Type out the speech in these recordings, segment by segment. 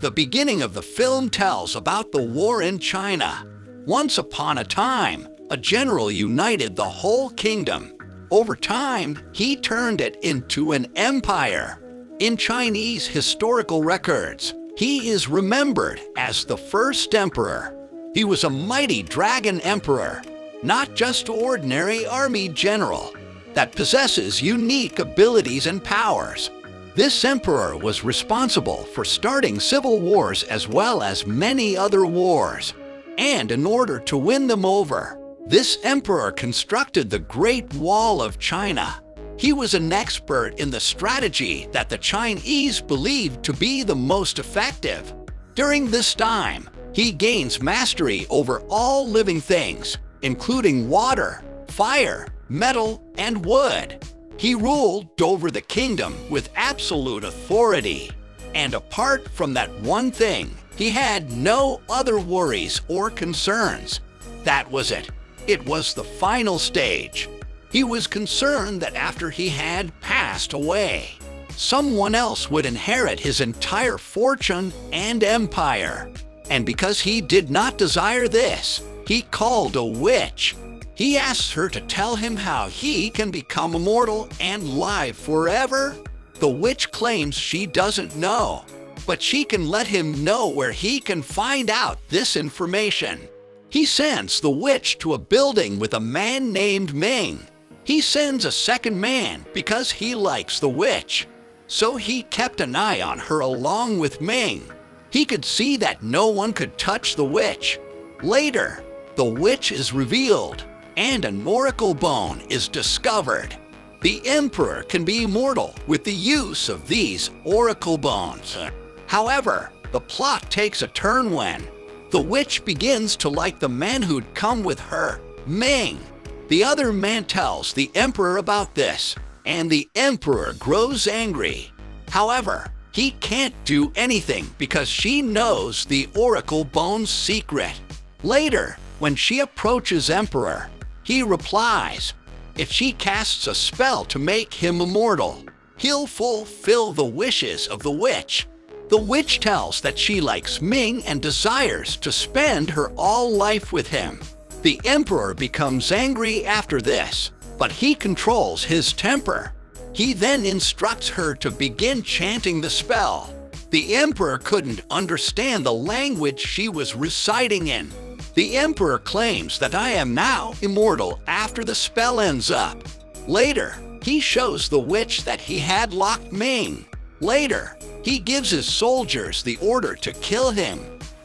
The beginning of the film tells about the war in China. Once upon a time, a general united the whole kingdom. Over time, he turned it into an empire. In Chinese historical records, he is remembered as the first emperor. He was a mighty dragon emperor, not just ordinary army general, that possesses unique abilities and powers. This emperor was responsible for starting civil wars as well as many other wars. And in order to win them over, this emperor constructed the Great Wall of China. He was an expert in the strategy that the Chinese believed to be the most effective. During this time, he gains mastery over all living things, including water, fire, metal, and wood. He ruled over the kingdom with absolute authority. And apart from that one thing, he had no other worries or concerns. That was it. It was the final stage. He was concerned that after he had passed away, someone else would inherit his entire fortune and empire. And because he did not desire this, he called a witch. He asks her to tell him how he can become immortal and live forever. The witch claims she doesn't know, but she can let him know where he can find out this information. He sends the witch to a building with a man named Ming. He sends a second man because he likes the witch. So he kept an eye on her along with Ming. He could see that no one could touch the witch. Later, the witch is revealed, and an oracle bone is discovered. The emperor can be immortal with the use of these oracle bones. However, the plot takes a turn when the witch begins to like the man who'd come with her, Ming. The other man tells the emperor about this, and the emperor grows angry. However, he can't do anything because she knows the oracle bone's secret. Later, when she approaches emperor, he replies, if she casts a spell to make him immortal, he'll fulfill the wishes of the witch. The witch tells that she likes Ming and desires to spend her all life with him. The emperor becomes angry after this, but he controls his temper. He then instructs her to begin chanting the spell. The emperor couldn't understand the language she was reciting in. The emperor claims that I am now immortal after the spell ends up. Later, he shows the witch that he had locked Ming. Later, he gives his soldiers the order to kill him.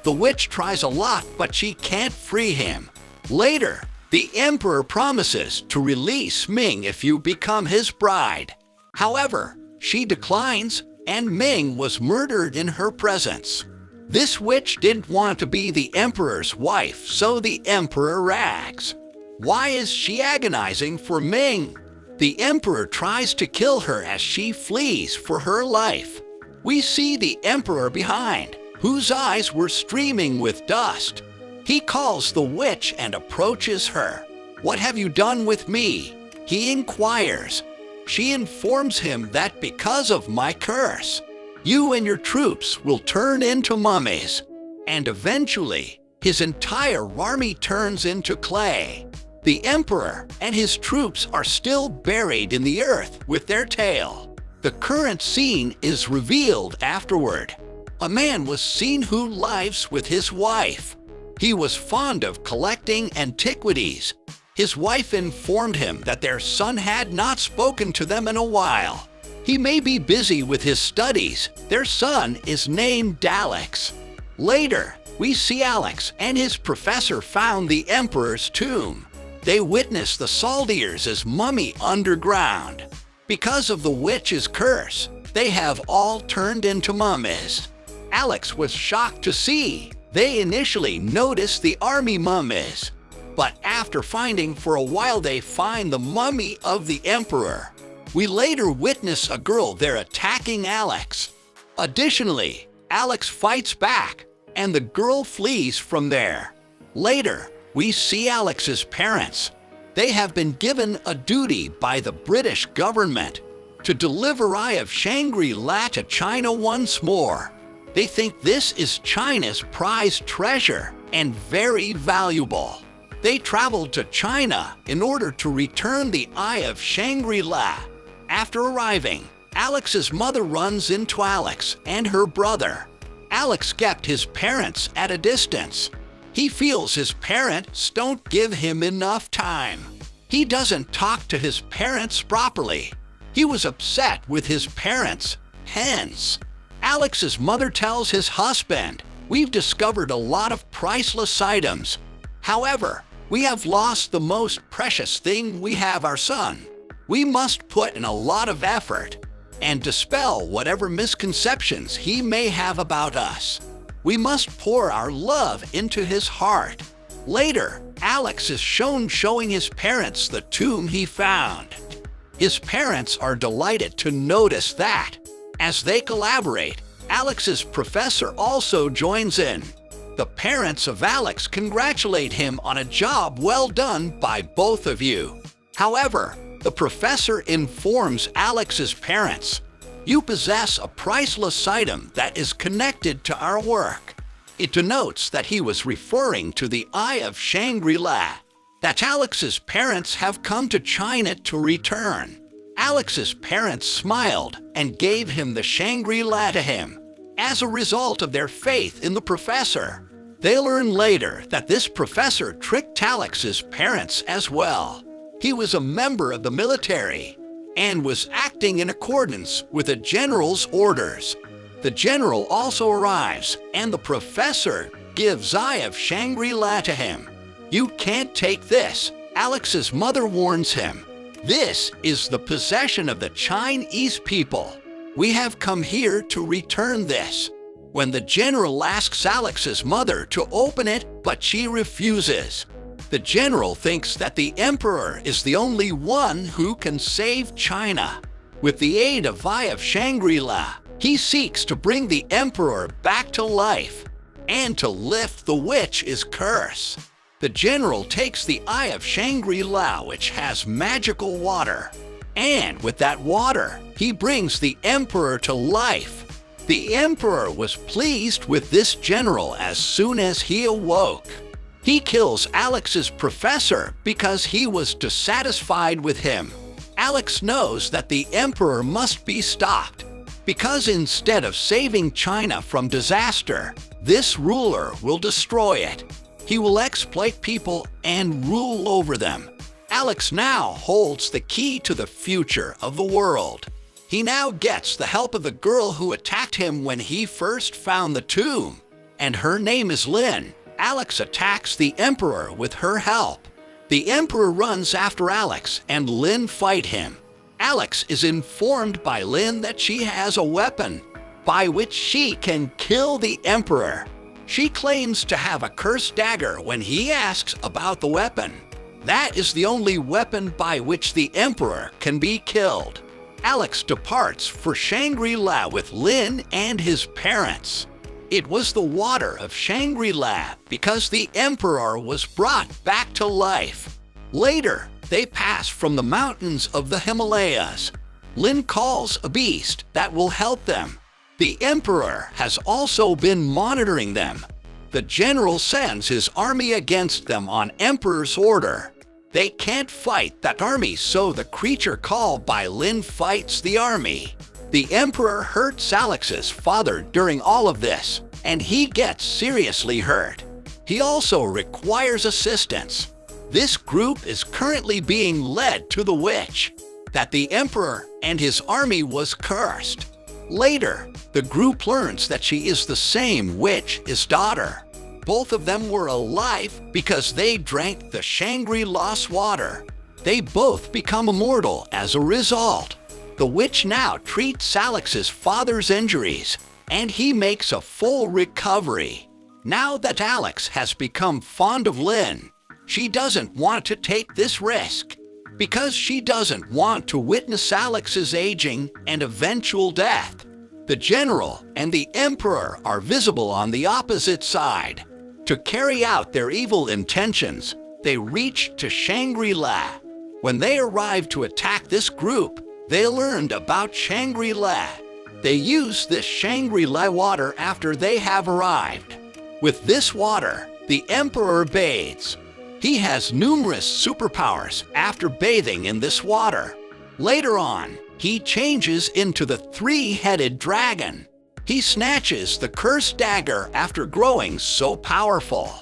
The witch tries a lot, but she can't free him. Later, the emperor promises to release Ming if you become his bride. However, she declines, and Ming was murdered in her presence. This witch didn't want to be the emperor's wife, so the emperor rags. Why is she agonizing for Ming? The emperor tries to kill her as she flees for her life. We see the emperor behind, whose eyes were streaming with dust. He calls the witch and approaches her. What have you done with me? He inquires. She informs him that because of my curse, you and your troops will turn into mummies. And eventually, his entire army turns into clay. The emperor and his troops are still buried in the earth with their tail. The current scene is revealed afterward. A man was seen who lives with his wife. He was fond of collecting antiquities. His wife informed him that their son had not spoken to them in a while. He may be busy with his studies. Their son is named Alex. Later, we see Alex and his professor found the emperor's tomb. They witness the soldiers' mummy underground. Because of the witch's curse, they have all turned into mummies. Alex was shocked to see. They initially noticed the army mummies, but after finding for a while they find the mummy of the emperor. We later witness a girl there attacking Alex. Additionally, Alex fights back, and the girl flees from there. Later, we see Alex's parents. They have been given a duty by the British government to deliver Eye of Shangri-La to China once more. They think this is China's prized treasure and very valuable. They traveled to China in order to return the Eye of Shangri-La. After arriving, Alex's mother runs into Alex and her brother. Alex kept his parents at a distance. He feels his parents don't give him enough time. He doesn't talk to his parents properly. He was upset with his parents. Hence, Alex's mother tells his husband, "We've discovered a lot of priceless items. However, we have lost the most precious thing we have, our son. We must put in a lot of effort and dispel whatever misconceptions he may have about us. We must pour our love into his heart." Later, Alex is shown showing his parents the tomb he found. His parents are delighted to notice that. As they collaborate, Alex's professor also joins in. The parents of Alex congratulate him on a job well done by both of you. However, the professor informs Alex's parents, "You possess a priceless item that is connected to our work." It denotes that he was referring to the Eye of Shangri-La, that Alex's parents have come to China to return. Alex's parents smiled and gave him the Shangri-La to him. As a result of their faith in the professor, they learn later that this professor tricked Alex's parents as well. He was a member of the military and was acting in accordance with a general's orders. The general also arrives, and the professor gives Eye of Shangri-La to him. "You can't take this," Alex's mother warns him. "This is the possession of the Chinese people. We have come here to return this." When the general asks Alex's mother to open it, but she refuses. The general thinks that the emperor is the only one who can save China. With the aid of Eye of Shangri-La, he seeks to bring the emperor back to life and to lift the witch's curse. The general takes the Eye of Shangri-La, which has magical water, and with that water, he brings the emperor to life. The emperor was pleased with this general as soon as he awoke. He kills Alex's professor because he was dissatisfied with him. Alex knows that the emperor must be stopped, because instead of saving China from disaster, this ruler will destroy it. He will exploit people and rule over them. Alex now holds the key to the future of the world. He now gets the help of the girl who attacked him when he first found the tomb, and her name is Lin. Alex attacks the emperor with her help. The emperor runs after Alex, and Lin fight him. Alex is informed by Lin that she has a weapon by which she can kill the emperor. She claims to have a cursed dagger when he asks about the weapon. That is the only weapon by which the emperor can be killed. Alex departs for Shangri-La with Lin and his parents. It was the water of Shangri-La because the emperor was brought back to life. Later, they pass from the mountains of the Himalayas. Lin calls a beast that will help them. The emperor has also been monitoring them. The general sends his army against them on emperor's order. They can't fight that army, so the creature called by Lin fights the army. The emperor hurts Alex's father during all of this, and he gets seriously hurt. He also requires assistance. This group is currently being led to the witch, that the emperor and his army was cursed. Later, the group learns that she is the same witch, his daughter. Both of them were alive because they drank the Shangri-La's water. They both become immortal as a result. The witch now treats Alex's father's injuries, and he makes a full recovery. Now that Alex has become fond of Lin, she doesn't want to take this risk, because she doesn't want to witness Alex's aging and eventual death. The general and the emperor are visible on the opposite side. To carry out their evil intentions, they reach to Shangri-La. When they arrive to attack this group, they learned about Shangri-La. They use this Shangri-La water after they have arrived. With this water, the emperor bathes. He has numerous superpowers after bathing in this water. Later on, he changes into the three-headed dragon. He snatches the cursed dagger after growing so powerful.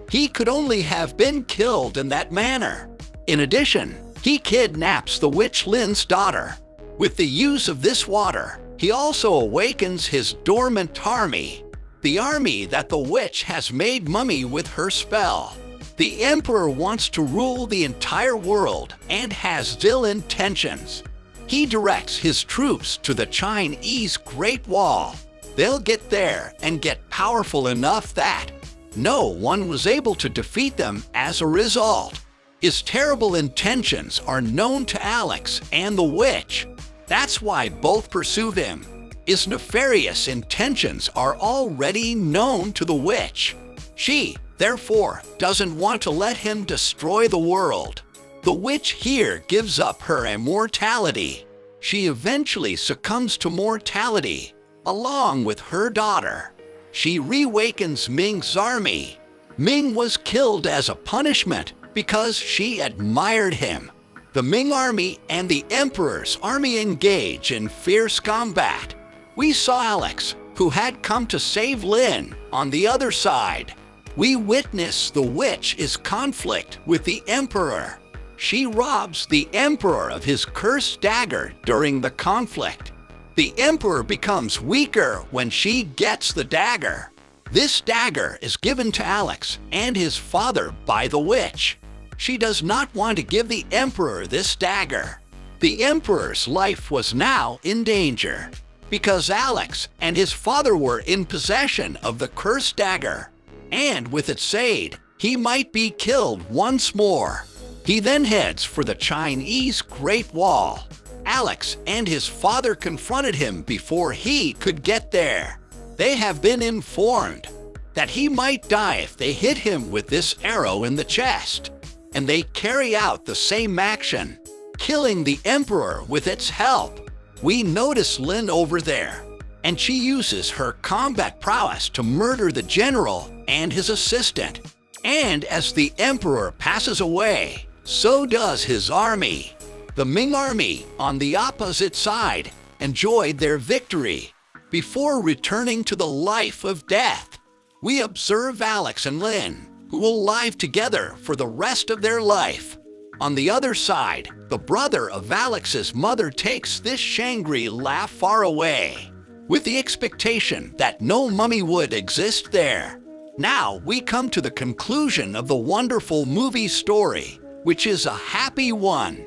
He could only have been killed in that manner. In addition, he kidnaps the witch Lin's daughter. With the use of this water, he also awakens his dormant army, the army that the witch has made mummy with her spell. The emperor wants to rule the entire world and has ill intentions. He directs his troops to the Chinese Great Wall. They'll get there and get powerful enough that no one was able to defeat them as a result. His terrible intentions are known to Alex and the witch. That's why both pursue him. His nefarious intentions are already known to the witch. She, therefore, doesn't want to let him destroy the world. The witch here gives up her immortality. She eventually succumbs to mortality, along with her daughter. She reawakens Ming's army. Ming was killed as a punishment because she admired him. The Ming army and the emperor's army engage in fierce combat. We saw Alex, who had come to save Lin, on the other side. We witness the witch's conflict with the emperor. She robs the emperor of his cursed dagger during the conflict. The emperor becomes weaker when she gets the dagger. This dagger is given to Alex and his father by the witch. She does not want to give the emperor this dagger. The emperor's life was now in danger because Alex and his father were in possession of the cursed dagger, and with its aid, he might be killed once more. He then heads for the Chinese Great Wall. Alex and his father confronted him before he could get there. They have been informed that he might die if they hit him with this arrow in the chest, and they carry out the same action, killing the emperor with its help. We notice Lin over there, and she uses her combat prowess to murder the general and his assistant. And as the emperor passes away, so does his army. The Ming army, on the opposite side, enjoyed their victory before returning to the life of death. We observe Alex and Lin, who will live together for the rest of their life. On the other side, the brother of Alex's mother takes this Shangri-La far away, with the expectation that no mummy would exist there. Now we come to the conclusion of the wonderful movie story, which is a happy one.